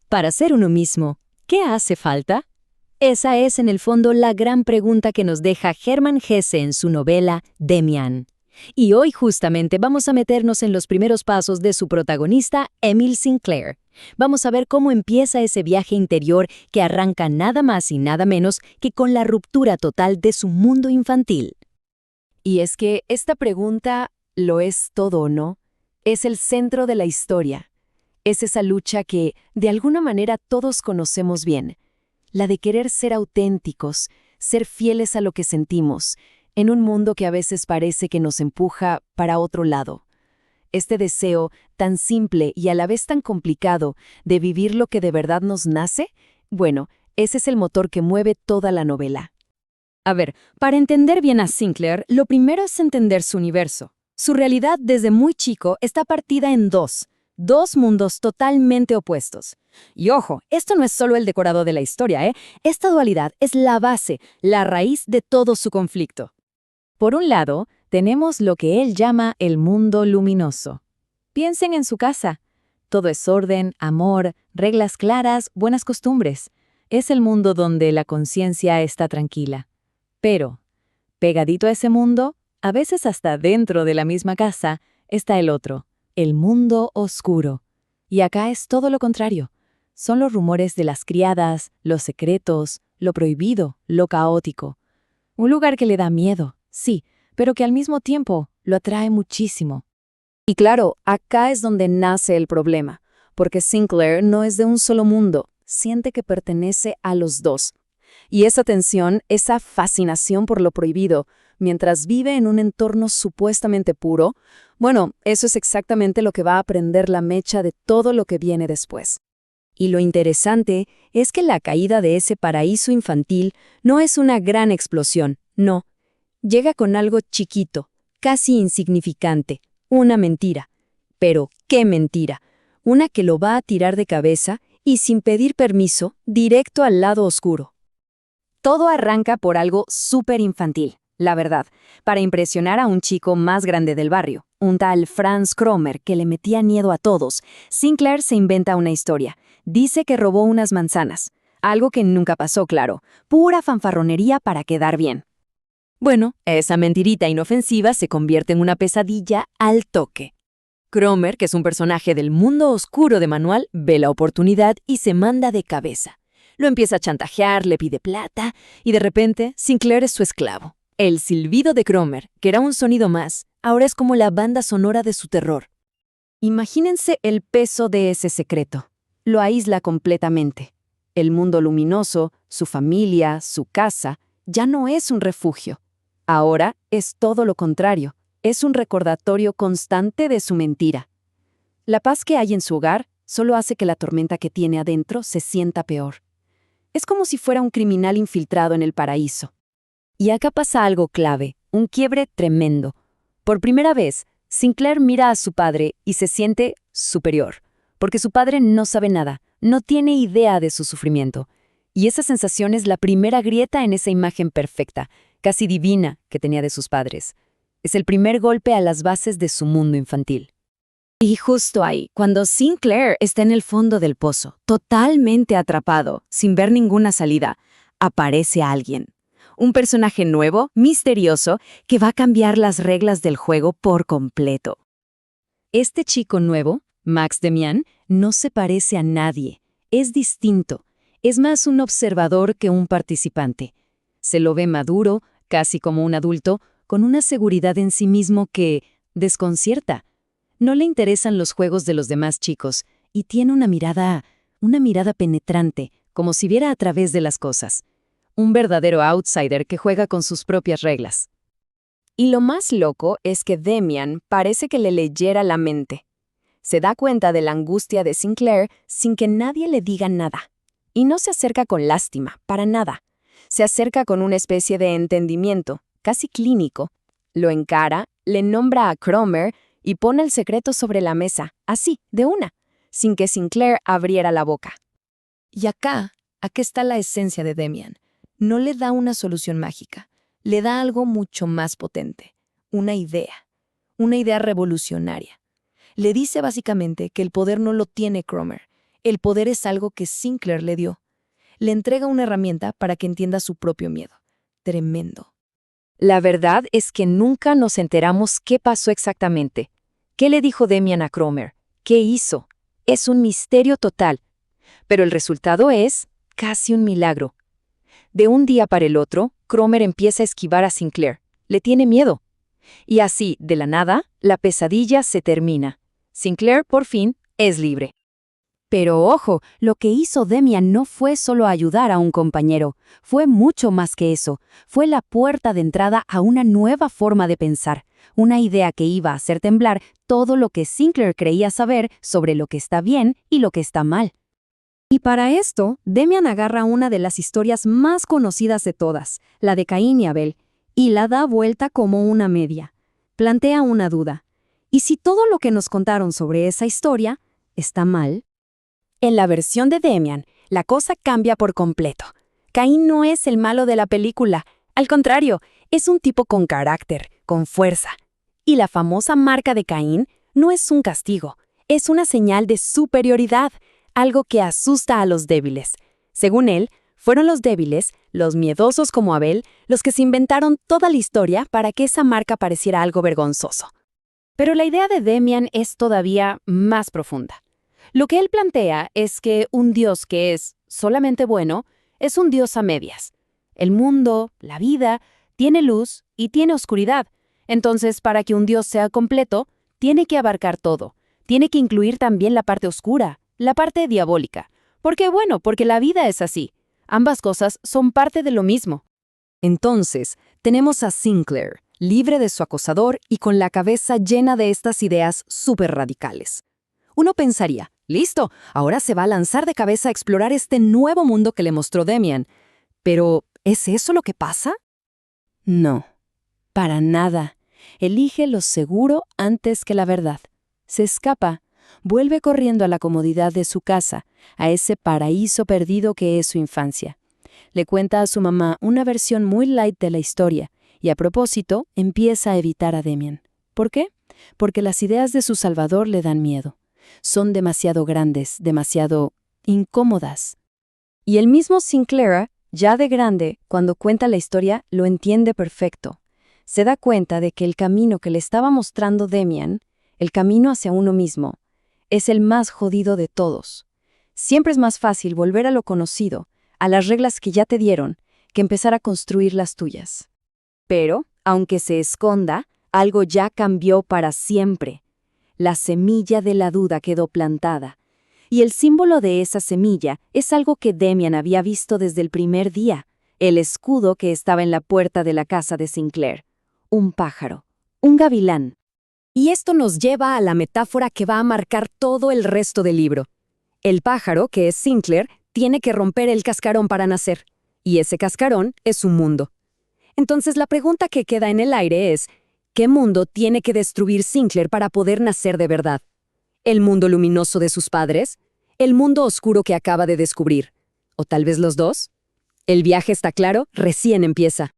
Para ser uno mismo, ¿qué hace falta? Esa es en el fondo la gran pregunta que nos deja Hermann Hesse en su novela Demian. Y hoy justamente vamos a meternos en los primeros pasos de su protagonista, Emil Sinclair. Vamos a ver cómo empieza ese viaje interior que arranca nada más y nada menos que con la ruptura total de su mundo infantil. Y es que esta pregunta, ¿lo es todo o no?, es el centro de la historia. Es esa lucha que, de alguna manera, todos conocemos bien. La de querer ser auténticos, ser fieles a lo que sentimos, en un mundo que a veces parece que nos empuja para otro lado. Este deseo, tan simple y a la vez tan complicado, de vivir lo que de verdad nos nace, bueno, ese es el motor que mueve toda la novela. A ver, para entender bien a Sinclair, lo primero es entender su universo. Su realidad desde muy chico está partida en dos mundos totalmente opuestos. Y ojo, esto no es solo el decorado de la historia, ¿eh? Esta dualidad es la base, la raíz de todo su conflicto. Por un lado, tenemos lo que él llama el mundo luminoso. Piensen en su casa. Todo es orden, amor, reglas claras, buenas costumbres. Es el mundo donde la conciencia está tranquila. Pero, pegadito a ese mundo, a veces hasta dentro de la misma casa, está el otro, el mundo oscuro. Y acá es todo lo contrario. Son los rumores de las criadas, los secretos, lo prohibido, lo caótico. Un lugar que le da miedo, sí, pero que al mismo tiempo lo atrae muchísimo. Y claro, acá es donde nace el problema, porque Sinclair no es de un solo mundo, siente que pertenece a los dos. Y esa tensión, esa fascinación por lo prohibido, mientras vive en un entorno supuestamente puro, bueno, eso es exactamente lo que va a prender la mecha de todo lo que viene después. Y lo interesante es que la caída de ese paraíso infantil no es una gran explosión, no. Llega con algo chiquito, casi insignificante, una mentira. Pero, ¿qué mentira? Una que lo va a tirar de cabeza y sin pedir permiso, directo al lado oscuro. Todo arranca por algo súper infantil, la verdad, para impresionar a un chico más grande del barrio, un tal Franz Kromer que le metía miedo a todos. Sinclair se inventa una historia. Dice que robó unas manzanas, algo que nunca pasó, claro, pura fanfarronería para quedar bien. Bueno, esa mentirita inofensiva se convierte en una pesadilla al toque. Kromer, que es un personaje del mundo oscuro de Manual, ve la oportunidad y se manda de cabeza. Lo empieza a chantajear, le pide plata, y de repente Sinclair es su esclavo. El silbido de Kromer, que era un sonido más, ahora es como la banda sonora de su terror. Imagínense el peso de ese secreto. Lo aísla completamente. El mundo luminoso, su familia, su casa, ya no es un refugio. Ahora es todo lo contrario. Es un recordatorio constante de su mentira. La paz que hay en su hogar solo hace que la tormenta que tiene adentro se sienta peor. Es como si fuera un criminal infiltrado en el paraíso. Y acá pasa algo clave, un quiebre tremendo. Por primera vez, Sinclair mira a su padre y se siente superior, porque su padre no sabe nada, no tiene idea de su sufrimiento. Y esa sensación es la primera grieta en esa imagen perfecta, casi divina, que tenía de sus padres. Es el primer golpe a las bases de su mundo infantil. Y justo ahí, cuando Sinclair está en el fondo del pozo, totalmente atrapado, sin ver ninguna salida, aparece alguien. Un personaje nuevo, misterioso, que va a cambiar las reglas del juego por completo. Este chico nuevo, Max Demian, no se parece a nadie. Es distinto. Es más un observador que un participante. Se lo ve maduro, casi como un adulto, con una seguridad en sí mismo que desconcierta. No le interesan los juegos de los demás chicos y tiene una mirada penetrante, como si viera a través de las cosas. Un verdadero outsider que juega con sus propias reglas. Y lo más loco es que Demian parece que le leyera la mente. Se da cuenta de la angustia de Sinclair sin que nadie le diga nada. Y no se acerca con lástima, para nada. Se acerca con una especie de entendimiento, casi clínico. Lo encara, le nombra a Kromer y pone el secreto sobre la mesa, así, de una, sin que Sinclair abriera la boca. Y acá está la esencia de Demian. No le da una solución mágica, le da algo mucho más potente, una idea revolucionaria. Le dice básicamente que el poder no lo tiene Kromer, El poder es algo que Sinclair le dio. Le entrega una herramienta para que entienda su propio miedo. Tremendo. La verdad es que nunca nos enteramos qué pasó exactamente. ¿Qué le dijo Demian a Cromer? ¿Qué hizo? Es un misterio total. Pero el resultado es casi un milagro. De un día para el otro, Cromer empieza a esquivar a Sinclair. Le tiene miedo. Y así, de la nada, la pesadilla se termina. Sinclair, por fin, es libre. Pero ojo, lo que hizo Demian no fue solo ayudar a un compañero, fue mucho más que eso. Fue la puerta de entrada a una nueva forma de pensar, una idea que iba a hacer temblar todo lo que Sinclair creía saber sobre lo que está bien y lo que está mal. Y para esto, Demian agarra una de las historias más conocidas de todas, la de Caín y Abel, y la da vuelta como una media. Plantea una duda. ¿Y si todo lo que nos contaron sobre esa historia está mal? En la versión de Demian, la cosa cambia por completo. Caín no es el malo de la película. Al contrario, es un tipo con carácter, con fuerza. Y la famosa marca de Caín no es un castigo, es una señal de superioridad, algo que asusta a los débiles. Según él, fueron los débiles, los miedosos como Abel, los que se inventaron toda la historia para que esa marca pareciera algo vergonzoso. Pero la idea de Demian es todavía más profunda. Lo que él plantea es que un Dios que es solamente bueno es un Dios a medias. El mundo, la vida, tiene luz y tiene oscuridad. Entonces, para que un Dios sea completo, tiene que abarcar todo. Tiene que incluir también la parte oscura, la parte diabólica. Porque la vida es así. Ambas cosas son parte de lo mismo. Entonces, tenemos a Sinclair, libre de su acosador y con la cabeza llena de estas ideas súper radicales. Uno pensaría, listo, ahora se va a lanzar de cabeza a explorar este nuevo mundo que le mostró Demian. Pero, ¿es eso lo que pasa? No, para nada. Elige lo seguro antes que la verdad. Se escapa, vuelve corriendo a la comodidad de su casa, a ese paraíso perdido que es su infancia. Le cuenta a su mamá una versión muy light de la historia, y a propósito, empieza a evitar a Demian. ¿Por qué? Porque las ideas de su salvador le dan miedo. Son demasiado grandes, demasiado incómodas. Y el mismo Sinclair, ya de grande, cuando cuenta la historia, lo entiende perfecto. Se da cuenta de que el camino que le estaba mostrando Demian, el camino hacia uno mismo, es el más jodido de todos. Siempre es más fácil volver a lo conocido, a las reglas que ya te dieron, que empezar a construir las tuyas. Pero, aunque se esconda, algo ya cambió para siempre. La semilla de la duda quedó plantada. Y el símbolo de esa semilla es algo que Demian había visto desde el primer día, el escudo que estaba en la puerta de la casa de Sinclair. Un pájaro, un gavilán. Y esto nos lleva a la metáfora que va a marcar todo el resto del libro. El pájaro, que es Sinclair, tiene que romper el cascarón para nacer. Y ese cascarón es un mundo. Entonces la pregunta que queda en el aire es, ¿qué mundo tiene que destruir Sinclair para poder nacer de verdad? ¿El mundo luminoso de sus padres? ¿El mundo oscuro que acaba de descubrir? ¿O tal vez los dos? El viaje está claro, recién empieza.